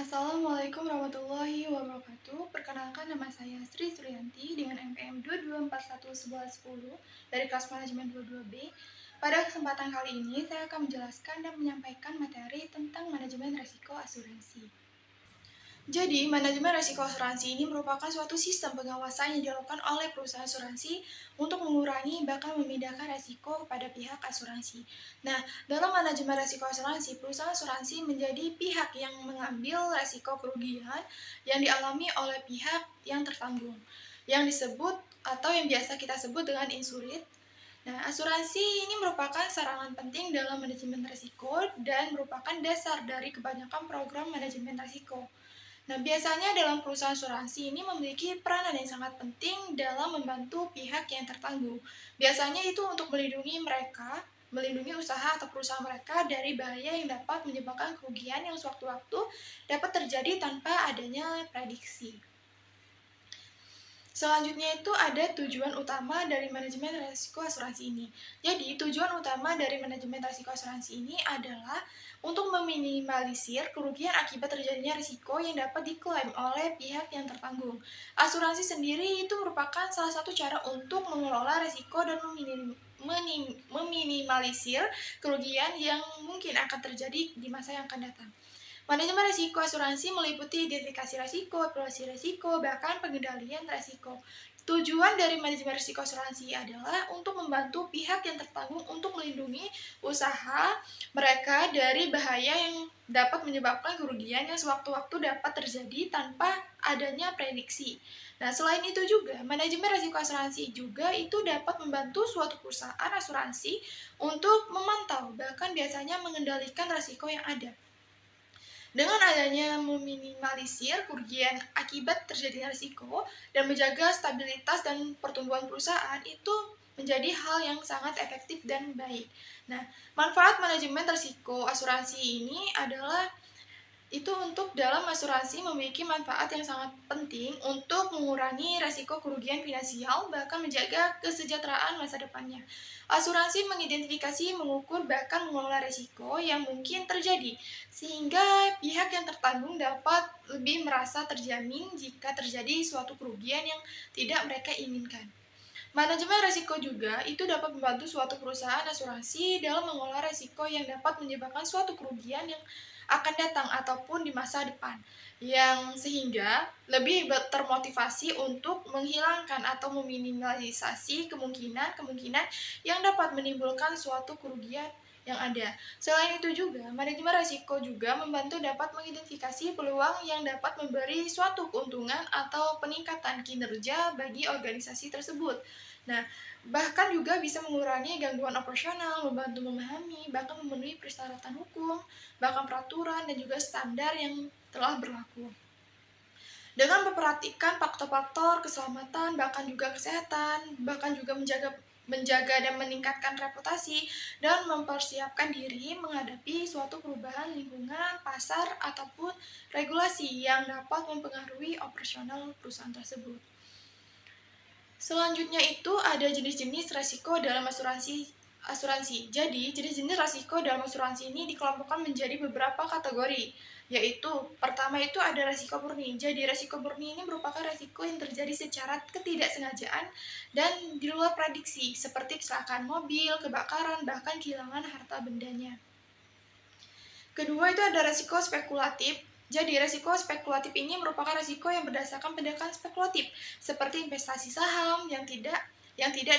Assalamualaikum warahmatullahi wabarakatuh. Perkenalkan, nama saya Sri Suryanti dengan NPM 22411110 dari kelas manajemen 22B. Pada kesempatan kali ini saya akan menjelaskan dan menyampaikan materi tentang manajemen risiko asuransi. Jadi, manajemen risiko asuransi ini merupakan suatu sistem pengawasan yang dilakukan oleh perusahaan asuransi untuk mengurangi bahkan memindahkan risiko kepada pihak asuransi. Nah, dalam manajemen risiko asuransi, perusahaan asuransi menjadi pihak yang mengambil risiko kerugian yang dialami oleh pihak yang tertanggung, yang disebut atau yang biasa kita sebut dengan insured. Nah, asuransi ini merupakan sarana penting dalam manajemen risiko dan merupakan dasar dari kebanyakan program manajemen risiko. Nah, biasanya dalam perusahaan asuransi ini memiliki peranan yang sangat penting dalam membantu pihak yang tertanggung. Biasanya itu untuk melindungi mereka, melindungi usaha atau perusahaan mereka dari bahaya yang dapat menyebabkan kerugian yang sewaktu-waktu dapat terjadi tanpa adanya prediksi. Selanjutnya itu ada tujuan utama dari manajemen risiko asuransi ini. Jadi, tujuan utama dari manajemen risiko asuransi ini adalah untuk meminimalisir kerugian akibat terjadinya risiko yang dapat diklaim oleh pihak yang tertanggung. Asuransi sendiri itu merupakan salah satu cara untuk mengelola risiko dan meminimalisir kerugian yang mungkin akan terjadi di masa yang akan datang. Manajemen risiko asuransi meliputi identifikasi risiko, evaluasi risiko, bahkan pengendalian risiko. Tujuan dari manajemen risiko asuransi adalah untuk membantu pihak yang tertanggung untuk melindungi usaha mereka dari bahaya yang dapat menyebabkan kerugian yang sewaktu-waktu dapat terjadi tanpa adanya prediksi. Nah, selain itu juga, manajemen risiko asuransi juga itu dapat membantu suatu perusahaan asuransi untuk memantau, bahkan biasanya mengendalikan risiko yang ada. Dengan adanya meminimalisir kerugian akibat terjadinya risiko dan menjaga stabilitas dan pertumbuhan perusahaan itu menjadi hal yang sangat efektif dan baik. Nah, manfaat manajemen risiko asuransi ini adalah itu untuk dalam asuransi memiliki manfaat yang sangat penting untuk mengurangi risiko kerugian finansial bahkan menjaga kesejahteraan masa depannya. Asuransi mengidentifikasi, mengukur, bahkan mengelola risiko yang mungkin terjadi sehingga pihak yang tertanggung dapat lebih merasa terjamin jika terjadi suatu kerugian yang tidak mereka inginkan. Manajemen risiko juga itu dapat membantu suatu perusahaan asuransi dalam mengelola risiko yang dapat menyebabkan suatu kerugian yang akan datang ataupun di masa depan, yang sehingga lebih termotivasi untuk menghilangkan atau meminimalisasi kemungkinan-kemungkinan yang dapat menimbulkan suatu kerugian yang ada. Selain itu juga, manajemen risiko juga membantu dapat mengidentifikasi peluang yang dapat memberi suatu keuntungan atau peningkatan kinerja bagi organisasi tersebut. Nah, bahkan juga bisa mengurangi gangguan operasional, membantu memahami, bahkan memenuhi persyaratan hukum, bahkan peraturan dan juga standar yang telah berlaku. Dengan memperhatikan faktor-faktor keselamatan, bahkan juga kesehatan, bahkan juga menjaga dan meningkatkan reputasi dan mempersiapkan diri menghadapi suatu perubahan lingkungan, pasar, ataupun regulasi yang dapat mempengaruhi operasional perusahaan tersebut. Selanjutnya itu ada jenis-jenis risiko dalam asuransi. Jadi, jenis-jenis risiko dalam asuransi ini dikelompokkan menjadi beberapa kategori, yaitu pertama itu ada risiko murni. Jadi, risiko murni ini merupakan risiko yang terjadi secara ketidaksengajaan dan di luar prediksi, seperti kecelakaan mobil, kebakaran, bahkan kehilangan harta bendanya. Kedua itu ada risiko spekulatif. Jadi, risiko spekulatif ini merupakan risiko yang berdasarkan pendekatan spekulatif, seperti investasi saham yang tidak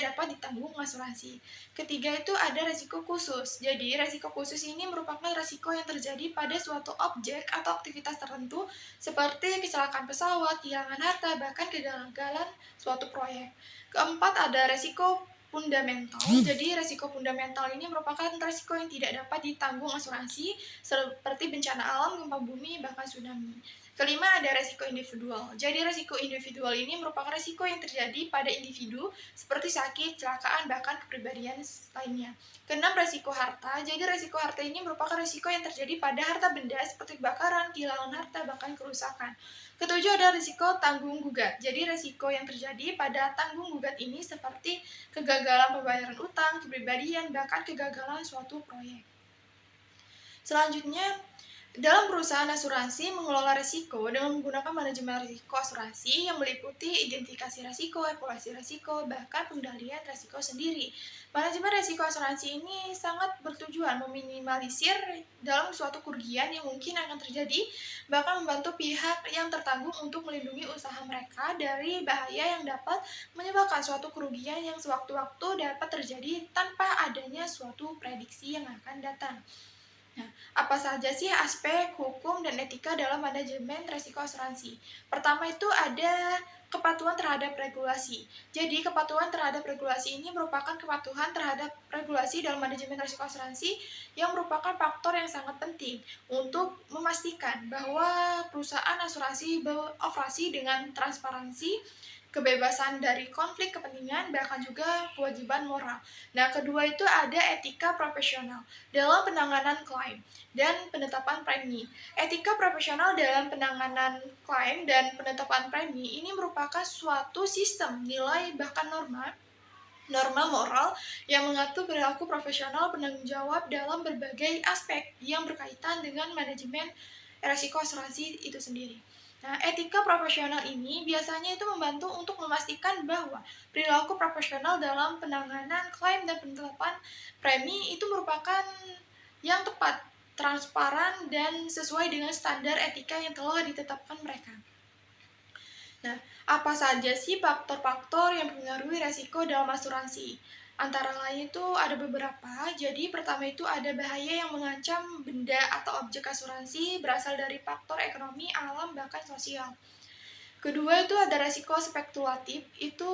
dapat ditanggung asuransi. Ketiga itu ada risiko khusus. Jadi, risiko khusus ini merupakan risiko yang terjadi pada suatu objek atau aktivitas tertentu, seperti kecelakaan pesawat, kehilangan harta, bahkan kegagalan suatu proyek. Keempat ada risiko fundamental. Jadi, risiko fundamental ini merupakan risiko yang tidak dapat ditanggung asuransi, seperti bencana alam, gempa bumi, bahkan tsunami. Kelima ada risiko individual. Jadi risiko individual ini merupakan risiko yang terjadi pada individu seperti sakit, kecelakaan, bahkan kepribadian lainnya. Keenam risiko harta. Jadi risiko harta ini merupakan risiko yang terjadi pada harta benda seperti kebakaran, kehilangan harta, bahkan kerusakan. Ketujuh ada risiko tanggung gugat. Jadi risiko yang terjadi pada tanggung gugat ini seperti kegagalan pembayaran utang, kepribadian, bahkan kegagalan suatu proyek. Selanjutnya, Dalam perusahaan asuransi mengelola risiko dengan menggunakan manajemen risiko asuransi yang meliputi identifikasi risiko, evaluasi risiko, bahkan pengendalian risiko sendiri. Manajemen risiko asuransi ini sangat bertujuan meminimalisir dalam suatu kerugian yang mungkin akan terjadi, bahkan membantu pihak yang tertanggung untuk melindungi usaha mereka dari bahaya yang dapat menyebabkan suatu kerugian yang sewaktu-waktu dapat terjadi tanpa adanya suatu prediksi yang akan datang. Nah, apa saja sih aspek hukum dan etika dalam manajemen risiko asuransi? Pertama itu ada kepatuhan terhadap regulasi. Jadi, kepatuhan terhadap regulasi ini merupakan kepatuhan terhadap regulasi dalam manajemen risiko asuransi yang merupakan faktor yang sangat penting untuk memastikan bahwa perusahaan asuransi beroperasi dengan transparansi, kebebasan dari konflik kepentingan, bahkan juga kewajiban moral. Nah, kedua itu ada etika profesional dalam penanganan klaim dan penetapan premi. Etika profesional dalam penanganan klaim dan penetapan premi ini merupakan suatu sistem nilai bahkan norma moral yang mengatur perilaku profesional penanggung jawab dalam berbagai aspek yang berkaitan dengan manajemen resiko asuransi itu sendiri. Nah, etika profesional ini biasanya itu membantu untuk memastikan bahwa perilaku profesional dalam penanganan klaim dan penetapan premi itu merupakan yang tepat, transparan, dan sesuai dengan standar etika yang telah ditetapkan mereka. Nah, apa saja sih faktor-faktor yang mempengaruhi resiko dalam asuransi? Antara lain itu ada beberapa. Jadi pertama itu ada bahaya yang mengancam benda atau objek asuransi berasal dari faktor ekonomi, alam, bahkan sosial. Kedua itu ada resiko spekulatif, itu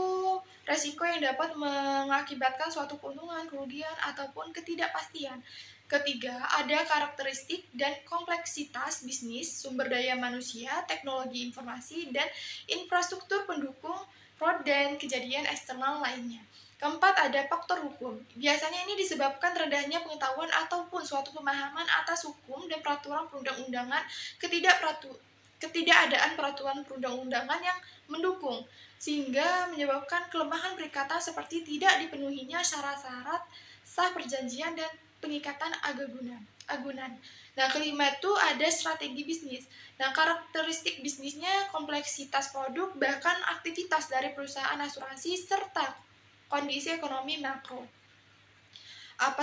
resiko yang dapat mengakibatkan suatu keuntungan, kerugian, ataupun ketidakpastian. Ketiga, ada karakteristik dan kompleksitas bisnis, sumber daya manusia, teknologi informasi, dan infrastruktur pendukung, fraud, dan kejadian eksternal lainnya. Keempat, ada faktor hukum. Biasanya ini disebabkan rendahnya pengetahuan ataupun suatu pemahaman atas hukum dan peraturan perundang-undangan, ketidakadaan peraturan perundang-undangan yang mendukung, sehingga menyebabkan kelemahan perikatan seperti tidak dipenuhinya syarat-syarat sah perjanjian dan pengikatan agunan. Nah, kelima itu ada strategi bisnis. Nah, karakteristik bisnisnya kompleksitas produk, bahkan aktivitas dari perusahaan asuransi, serta kondisi ekonomi makro. Apa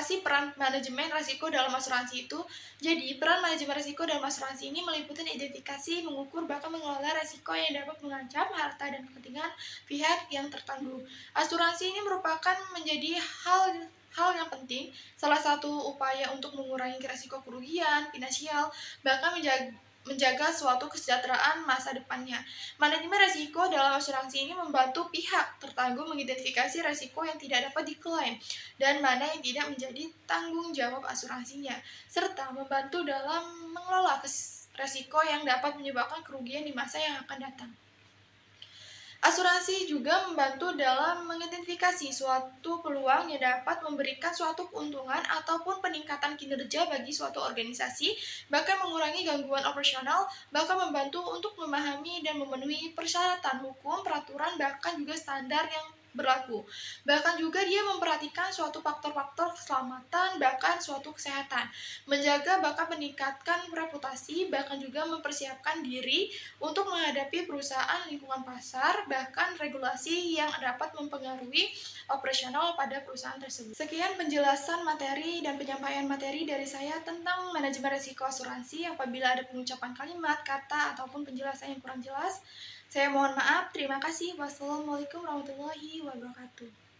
sih peran manajemen risiko dalam asuransi itu? Jadi, peran manajemen risiko dalam asuransi ini meliputi identifikasi, mengukur, bahkan mengelola risiko yang dapat mengancam harta dan kepentingan pihak yang tertanggung. Asuransi ini merupakan menjadi hal yang penting, salah satu upaya untuk mengurangi risiko kerugian finansial, bahkan menjaga suatu kesejahteraan masa depannya. Manajemen risiko dalam asuransi ini membantu pihak tertanggung mengidentifikasi risiko yang tidak dapat diklaim dan mana yang tidak menjadi tanggung jawab asuransinya, serta membantu dalam mengelola risiko yang dapat menyebabkan kerugian di masa yang akan datang. Asuransi juga membantu dalam mengidentifikasi suatu peluang yang dapat memberikan suatu keuntungan ataupun peningkatan kinerja bagi suatu organisasi, bahkan mengurangi gangguan operasional, bahkan membantu untuk memahami dan memenuhi persyaratan hukum, peraturan, bahkan juga standar yang berlaku. Bahkan juga dia memperhatikan suatu faktor-faktor keselamatan, bahkan suatu kesehatan, menjaga bahkan meningkatkan reputasi, bahkan juga mempersiapkan diri untuk menghadapi perusahaan lingkungan pasar, bahkan regulasi yang dapat mempengaruhi operasional pada perusahaan tersebut. Sekian penjelasan materi dan penyampaian materi dari saya tentang manajemen risiko asuransi. Apabila ada pengucapan kalimat, kata, ataupun penjelasan yang kurang jelas, saya mohon maaf. Terima kasih. Wassalamualaikum warahmatullahi wabarakatuh.